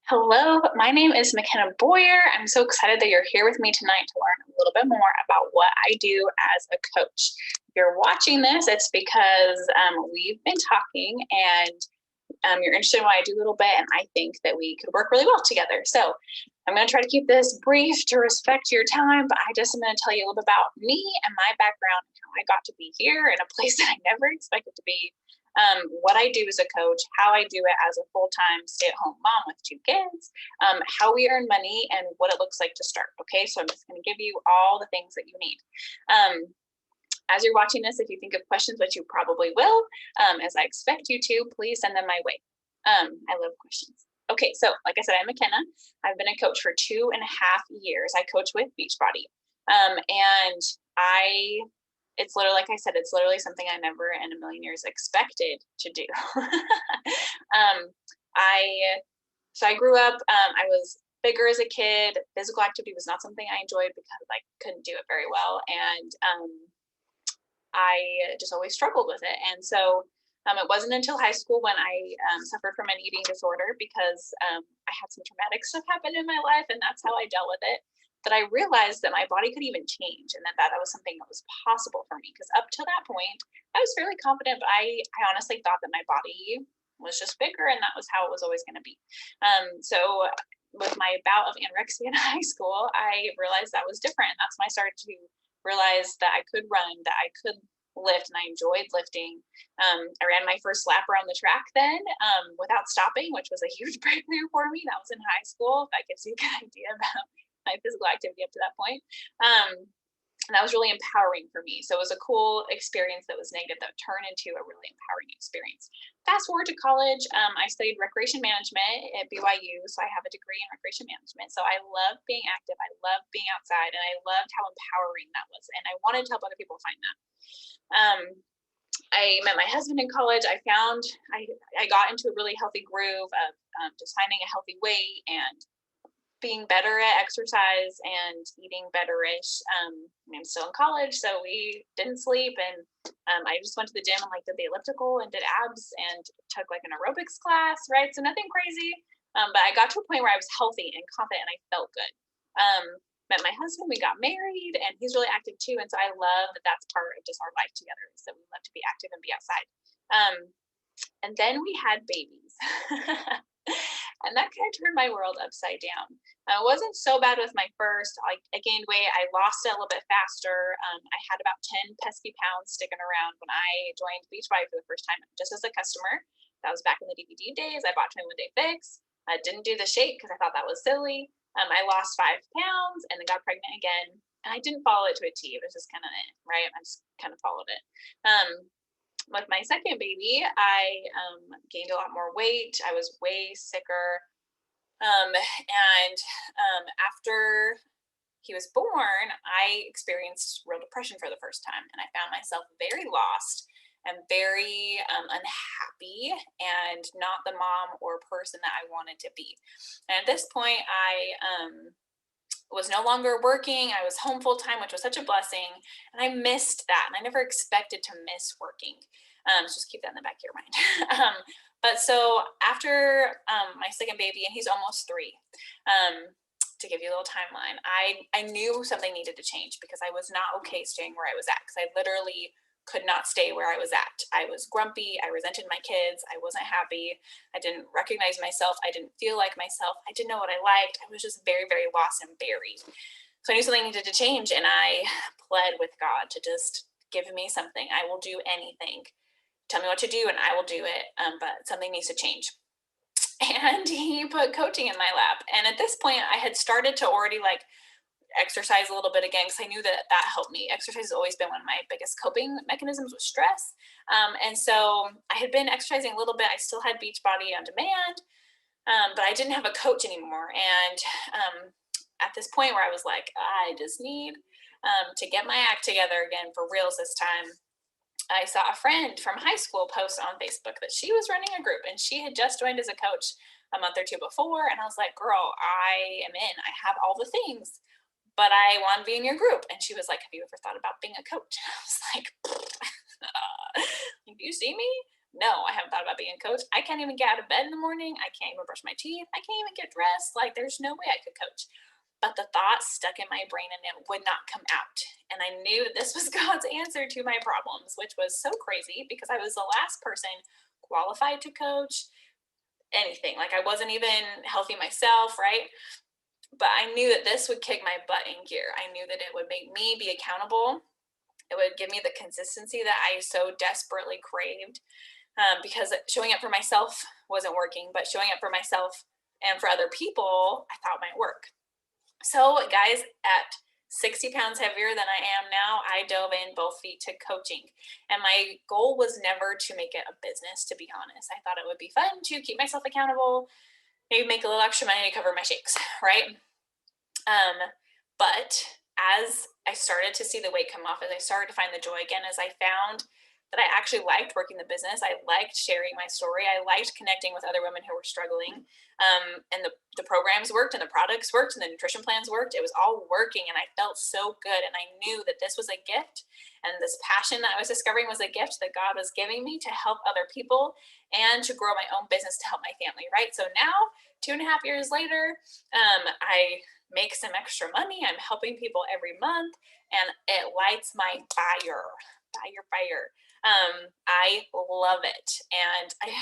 Hello, my name is McKenna Boyer. I'm so excited that you're here with me tonight to learn a little bit more about what I do as a coach. If you're watching this, it's because we've been talking and you're interested in what I do a little bit, and I think that we could work really well together. So I'm going to try to keep this brief to respect your time, but I just am going to tell you a little bit about me and my background and how I got to be here in a place that I never expected to be. What I do as a coach, how I do it as a full-time stay-at-home mom with two kids, how we earn money, and what it looks like to start. Okay, so I'm just going to give you all the things that you need. As you're watching this, if you think of questions, which you probably will, as I expect you to, please send them my way. I love questions. Okay, so like I said, I'm McKenna. I've been a coach for 2.5 years. I coach with Beachbody. And it's literally, like I said, it's literally something I never in a million years expected to do. um, I, so I grew up, I was bigger as a kid. Physical activity was not something I enjoyed because I couldn't do it very well. And I just always struggled with it. And so it wasn't until high school when I suffered from an eating disorder because I had some traumatic stuff happen in my life, and that's how I dealt with it. That I realized that my body could even change, and that was something that was possible for me. Because up to that point, I was fairly confident, but I honestly thought that my body was just bigger, and that was how it was always going to be. So with my bout of anorexia in high school, I realized that was different, and that's when I started to realized that I could run, that I could lift, and I enjoyed lifting. I ran my first lap around the track then without stopping, which was a huge breakthrough for me. That was in high school. That gives you a good idea about my physical activity up to that point. And that was really empowering for me. So it was a cool experience that was negative that turned into a really empowering experience. Fast forward to college, I studied recreation management at BYU. So I have a degree in recreation management. So I love being active. I love being outside, and I loved how empowering that was. And I wanted to help other people find that. I met my husband in college. I got into a really healthy groove of just finding a healthy weight and being better at exercise and eating betterish. I'm still in college, so we didn't sleep, and I just went to the gym and did the elliptical and did abs and took an aerobics class, right? So nothing crazy, but I got to a point where I was healthy and confident and I felt good. Met my husband, we got married, and he's really active too, and so I love that that's part of just our life together, is that we love to be active and be outside. And then we had babies. And that kind of turned my world upside down. It wasn't so bad with my first. I gained weight. I lost it a little bit faster. I had about 10 pesky pounds sticking around when I joined Beachbody for the first time, just as a customer. That was back in the DVD days. I bought 21 Day Fix. I didn't do the shake because I thought that was silly. I lost 5 pounds and then got pregnant again. And I didn't follow it to a T. It was just kind of right. I just kind of followed it. With my second baby, I gained a lot more weight. I was way sicker. And after he was born, I experienced real depression for the first time. And I found myself very lost and very unhappy and not the mom or person that I wanted to be. And at this point, I was no longer working. I was home full time, which was such a blessing. And I missed that. And I never expected to miss working. So just keep that in the back of your mind. But so after my second baby, and he's almost 3, to give you a little timeline, I knew something needed to change because I was not okay staying where I was at, because I literally could not stay where I was at. I was grumpy. I resented my kids. I wasn't happy. I didn't recognize myself. I didn't feel like myself. I didn't know what I liked. I was just very, very lost and buried. So I knew something needed to change, and I pled with God to just give me something. I will do anything. Tell me what to do and I will do it. But something needs to change. And he put coaching in my lap. And at this point, I had started to already exercise a little bit again, because I knew that helped me. Exercise has always been one of my biggest coping mechanisms with stress. And so I had been exercising a little bit. I still had Beachbody on demand, but I didn't have a coach anymore. And at this point where I was like, I just need to get my act together again for reals this time, I saw a friend from high school post on Facebook that she was running a group, and she had just joined as a coach a month or two before. And I was like, girl, I am in. I have all the things, but I want to be in your group. And she was like, have you ever thought about being a coach? I was like, do you see me? no, I haven't thought about being a coach. I can't even get out of bed in the morning. I can't even brush my teeth. I can't even get dressed. Like, there's no way I could coach. But the thought stuck in my brain and it would not come out. And I knew this was God's answer to my problems, which was so crazy because I was the last person qualified to coach anything. Like, I wasn't even healthy myself, right? But I knew that this would kick my butt in gear. I knew that it would make me be accountable. It would give me the consistency that I so desperately craved, because showing up for myself wasn't working, but showing up for myself and for other people, I thought might work. So, guys, at 60 pounds heavier than I am now, I dove in both feet to coaching. And my goal was never to make it a business, to be honest. I thought it would be fun to keep myself accountable, maybe make a little extra money to cover my shakes, right? But as I started to see the weight come off, as I started to find the joy again, as I found that I actually liked working the business, I liked sharing my story, I liked connecting with other women who were struggling, and the programs worked and the products worked and the nutrition plans worked. It was all working and I felt so good. And I knew that this was a gift, and this passion that I was discovering was a gift that God was giving me to help other people and to grow my own business to help my family, right? So now, 2.5 years later, I make some extra money. I'm helping people every month and it lights my fire. I love it. And I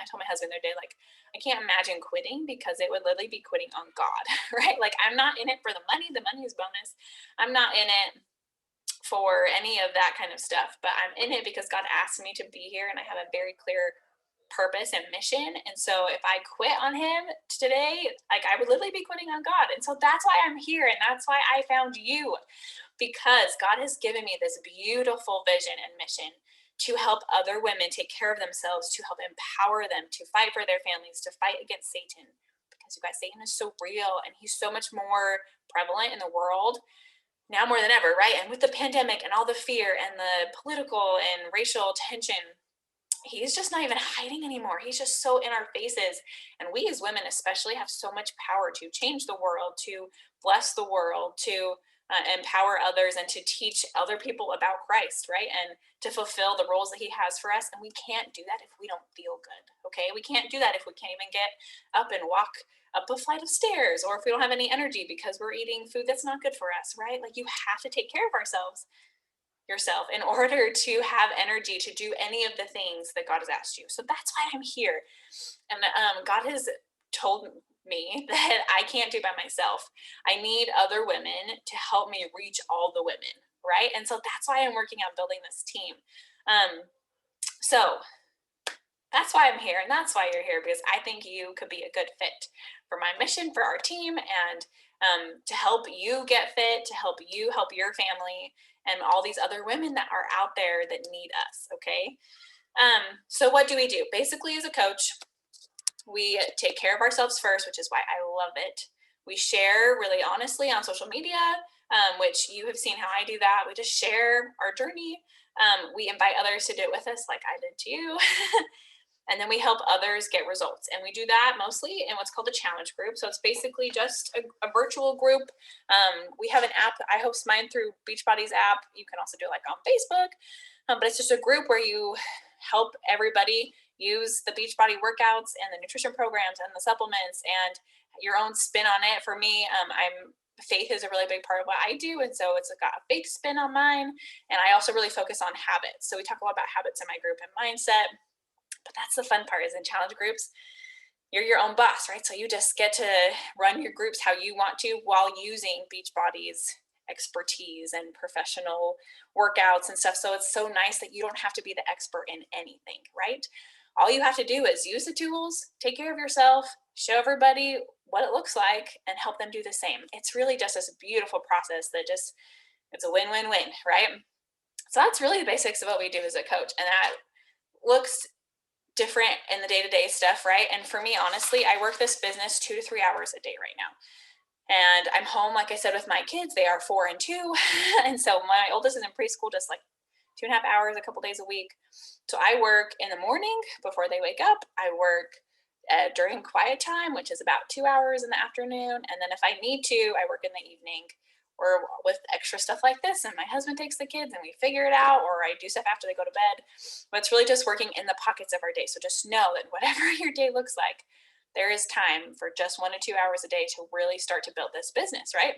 told my husband the other day, like, I can't imagine quitting because it would literally be quitting on God, right? Like, I'm not in it for the money. The money is bonus. I'm not in it for any of that kind of stuff, but I'm in it because God asked me to be here and I have a very clear purpose and mission. And so if I quit on him today, like, I would literally be quitting on God. And so that's why I'm here. And that's why I found you, because God has given me this beautiful vision and mission to help other women take care of themselves, to help empower them, to fight for their families, to fight against Satan. Because you guys, Satan is so real and he's so much more prevalent in the world now more than ever, right? And with the pandemic and all the fear and the political and racial tension, he's just not even hiding anymore. He's just so in our faces. And we as women especially have so much power to change the world, to bless the world, to empower others and to teach other people about Christ, right? And to fulfill the roles that he has for us. And we can't do that if we don't feel good, okay? We can't do that if we can't even get up and walk up a flight of stairs, or if we don't have any energy because we're eating food that's not good for us, right? Like, you have to take care of yourself in order to have energy to do any of the things that God has asked you. So that's why I'm here. And God has told me that I can't do by myself. I need other women to help me reach all the women, right? And so that's why I'm working on building this team. So that's why I'm here, and that's why you're here, because I think you could be a good fit for my mission, for our team, and to help you get fit, to help you help your family, and all these other women that are out there that need us, okay? So what do? Basically, as a coach, we take care of ourselves first, which is why I love it. We share really honestly on social media, which you have seen how I do that. We just share our journey. We invite others to do it with us, like I did to you. And then we help others get results. And we do that mostly in what's called a challenge group. So it's basically just a virtual group. We have an app. I host mine through Beachbody's app. You can also do it like on Facebook. But it's just a group where you help everybody use the Beachbody workouts and the nutrition programs and the supplements and your own spin on it. For me, faith is a really big part of what I do. And so it's got a faith spin on mine. And I also really focus on habits. So we talk a lot about habits in my group and mindset. But that's the fun part, is in challenge groups, you're your own boss, right? So you just get to run your groups how you want to while using Beachbody's expertise and professional workouts and stuff. So it's so nice that you don't have to be the expert in anything, right? All you have to do is use the tools, take care of yourself, show everybody what it looks like, and help them do the same. It's really just this beautiful process that it's a win-win-win, right? So that's really the basics of what we do as a coach. And that looks different in the day-to-day stuff, right? And for me, honestly, I work this business 2 to 3 hours a day right now. And I'm home, like I said, with my kids. They are 4 and 2. And so my oldest is in preschool just like 2.5 hours, a couple days a week. So I work in the morning before they wake up. I work during quiet time, which is about 2 hours in the afternoon. And then if I need to, I work in the evening or with extra stuff like this, and my husband takes the kids and we figure it out, or I do stuff after they go to bed. But it's really just working in the pockets of our day. So just know that whatever your day looks like, there is time for just 1 to 2 hours a day to really start to build this business, right?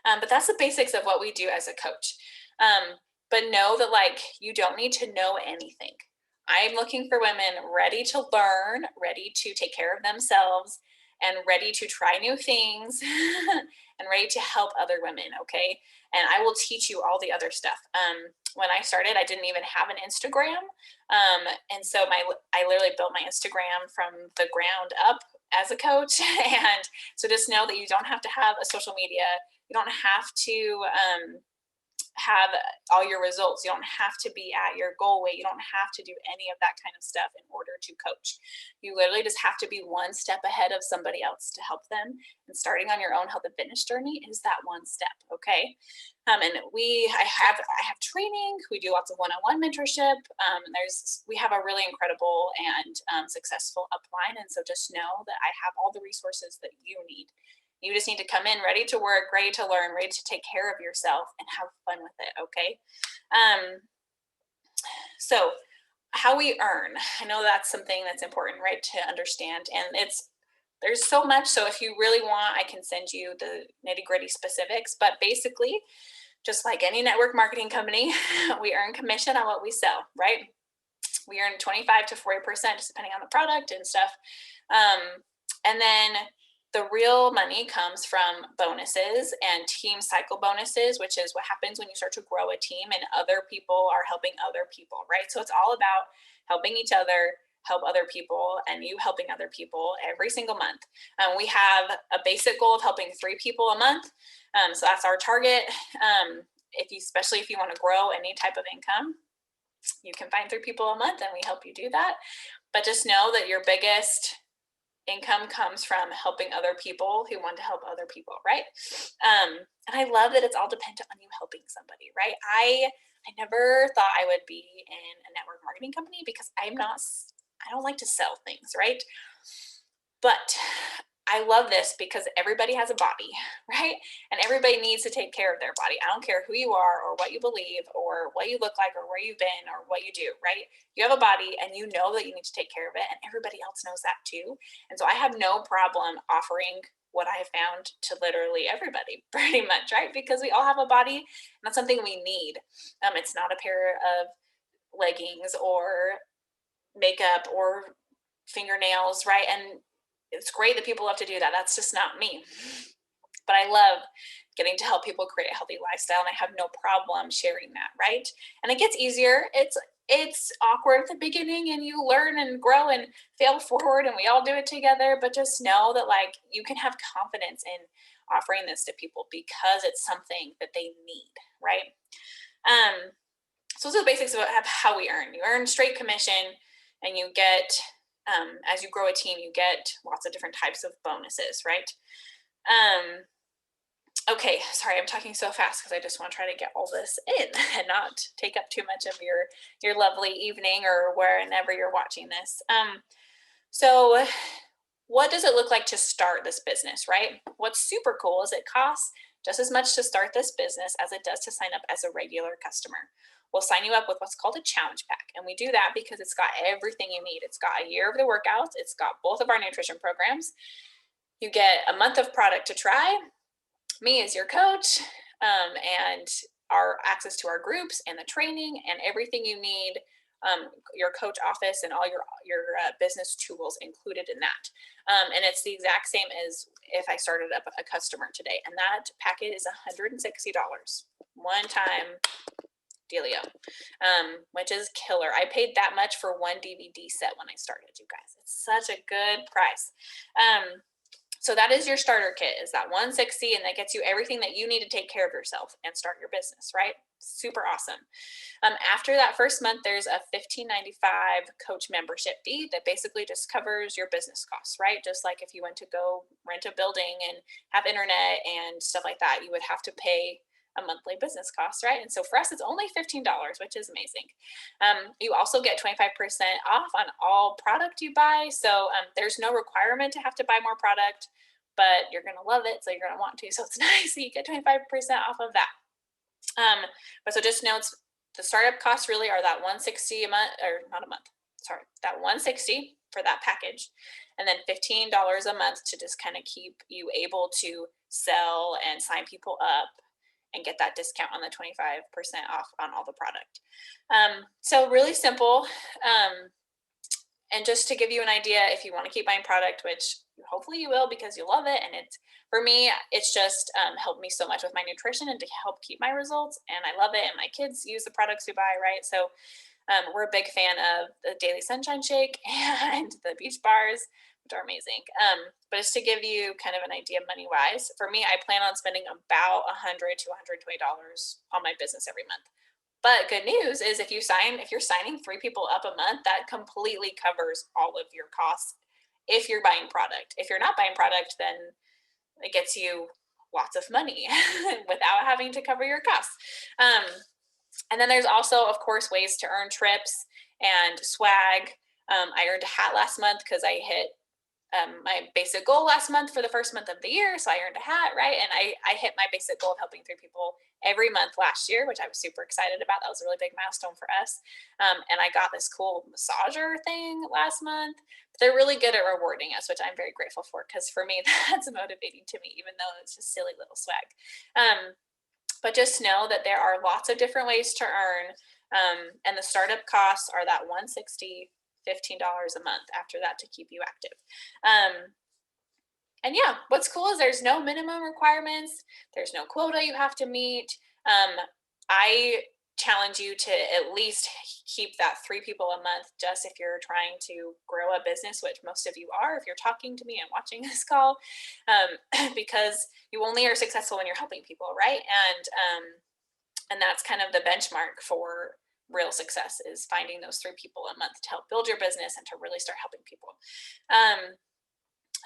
But that's the basics of what we do as a coach. But know that like you don't need to know anything. I'm looking for women ready to learn, ready to take care of themselves, and ready to try new things and ready to help other women. Okay. And I will teach you all the other stuff. When I started, I didn't even have an Instagram. And so I literally built my Instagram from the ground up as a coach. And so just know that you don't have to have a social media. You don't have to have all your results. You don't have to be at your goal weight. You don't have to do any of that kind of stuff in order to coach. You literally just have to be one step ahead of somebody else to help them. And starting on your own health and fitness journey is that one step. Okay. And I have training. We do lots of one-on-one mentorship. We have a really incredible and successful upline. And so just know that I have all the resources that you need. You just need to come in ready to work, ready to learn, ready to take care of yourself and have fun with it. Okay. So how we earn, I know that's something that's important, right, to understand. And there's so much. So if you really want, I can send you the nitty-gritty specifics, but basically just like any network marketing company, we earn commission on what we sell, right? We earn 25 to 40%, just depending on the product and stuff. And then the real money comes from bonuses and team cycle bonuses, which is what happens when you start to grow a team and other people are helping other people, right? So it's all about helping each other, help other people, and you helping other people every single month. We have a basic goal of helping 3 people a month. So that's our target. Especially if you want to grow any type of income, you can find 3 people a month and we help you do that. But just know that your biggest income comes from helping other people who want to help other people, right? And I love that it's all dependent on you helping somebody, right? I never thought I would be in a network marketing company because I don't like to sell things, right? But I love this because everybody has a body, right? And everybody needs to take care of their body. I don't care who you are or what you believe or what you look like or where you've been or what you do, right? You have a body and you know that you need to take care of it, and everybody else knows that too. And so I have no problem offering what I have found to literally everybody pretty much, right? Because we all have a body and that's something we need. It's not a pair of leggings or makeup or fingernails, right? And it's great that people love to do that. That's just not me. But I love getting to help people create a healthy lifestyle, and I have no problem sharing that, right? And it gets easier. It's awkward at the beginning, and you learn and grow and fail forward, and we all do it together. But just know that like you can have confidence in offering this to people because it's something that they need, right? So those are the basics of how we earn. You earn straight commission, and you get as you grow a team, you get lots of different types of bonuses, right? Okay, sorry, I'm talking so fast because I just want to try to get all this in and not take up too much of your lovely evening or wherever you're watching this. So what does it look like to start this business, right? What's super cool is it costs just as much to start this business as it does to sign up as a regular customer. We'll sign you up with what's called a challenge pack. And we do that because it's got everything you need. It's got a year of the workouts. It's got both of our nutrition programs. You get a month of product to try, me as your coach, and our access to our groups and the training and everything you need, your coach office and all your business tools included in that. And it's the exact same as if I started up a customer today. And that packet is $160, one time dealio, which is killer. I paid that much for one DVD set when I started, you guys. It's such a good price. So that is your starter kit, is that 160, and that gets you everything that you need to take care of yourself and start your business, right? Super awesome. After that first month, there's a $15.95 coach membership fee that basically just covers your business costs, right? Just like if you went to go rent a building and have internet and stuff like that, you would have to pay a monthly business cost, right? And so for us, it's only $15, which is amazing. You also get 25% off on all product you buy. So there's no requirement to have to buy more product. but you're going to love it. So you're going to want to. So it's nice that you get 25% off of that. But so just notes, the startup costs really are that 160 a month, or not a month, sorry, that 160 for that package, and then $15 a month to just kind of keep you able to sell and sign people up and get that discount on the 25% off on all the product. So really simple. And just to give you an idea, if you want to keep buying product, which hopefully you will because you love it, and it's, for me, it's just helped me so much with my nutrition and to help keep my results, and I love it, and my kids use the products we buy, right? So we're a big fan of the Daily Sunshine Shake and the Beach Bars, which are amazing. But just to give you kind of an idea money wise, for me, I plan on spending about $100 to $120 on my business every month. But good news is if you're signing 3 people up a month, that completely covers all of your costs if you're buying product. If you're not buying product, then it gets you lots of money without having to cover your costs. And then there's also, of course, ways to earn trips and swag. I earned a hat last month because I hit my basic goal last month for the first month of the year. So I earned a hat, right? And I hit my basic goal of helping 3 people every month last year, which I was super excited about. That was a really big milestone for us. And I got this cool massager thing last month. But they're really good at rewarding us, which I'm very grateful for, because for me, that's motivating to me, even though it's just silly little swag. But just know that there are lots of different ways to earn. And the startup costs are that 160, $15 a month after that to keep you active. And yeah, what's cool is there's no minimum requirements. There's no quota you have to meet. I challenge you to at least keep that 3 people a month, just if you're trying to grow a business, which most of you are, if you're talking to me and watching this call, because you only are successful when you're helping people, right? And that's kind of the benchmark for real success, is finding those 3 people a month to help build your business and to really start helping people.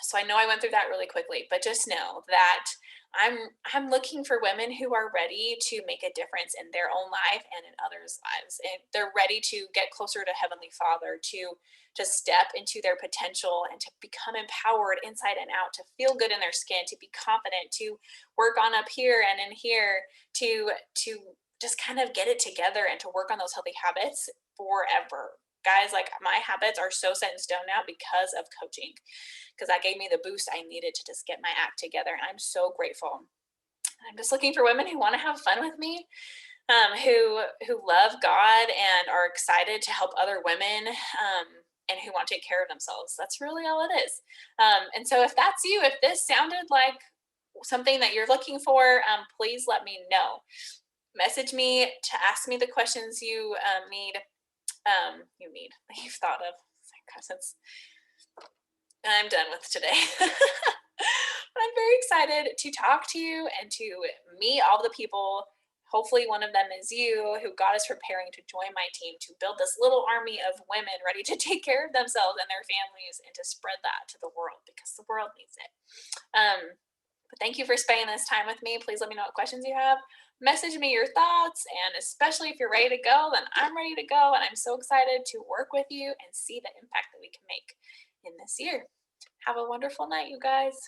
So I know I went through that really quickly, but just know that I'm looking for women who are ready to make a difference in their own life and in others' lives. And they're ready to get closer to Heavenly Father, to step into their potential and to become empowered inside and out, to feel good in their skin, to be confident, to work on up here and in here, to just kind of get it together and to work on those healthy habits forever. Guys, like, my habits are so set in stone now because of coaching, because that gave me the boost I needed to just get my act together. And I'm so grateful. I'm just looking for women who want to have fun with me, who love God and are excited to help other women, and who want to take care of themselves. That's really all it is. And so if that's you, if this sounded like something that you're looking for, please let me know. Message me to ask me the questions you you've thought of. Since I'm done with today. I'm very excited to talk to you and to meet all the people. Hopefully one of them is you, who God is preparing to join my team to build this little army of women ready to take care of themselves and their families and to spread that to the world, because the world needs it. But thank you for spending this time with me. Please let me know what questions you have. Message me your thoughts, and especially if you're ready to go, then I'm ready to go, and I'm so excited to work with you and see the impact that we can make in this year. Have a wonderful night, you guys.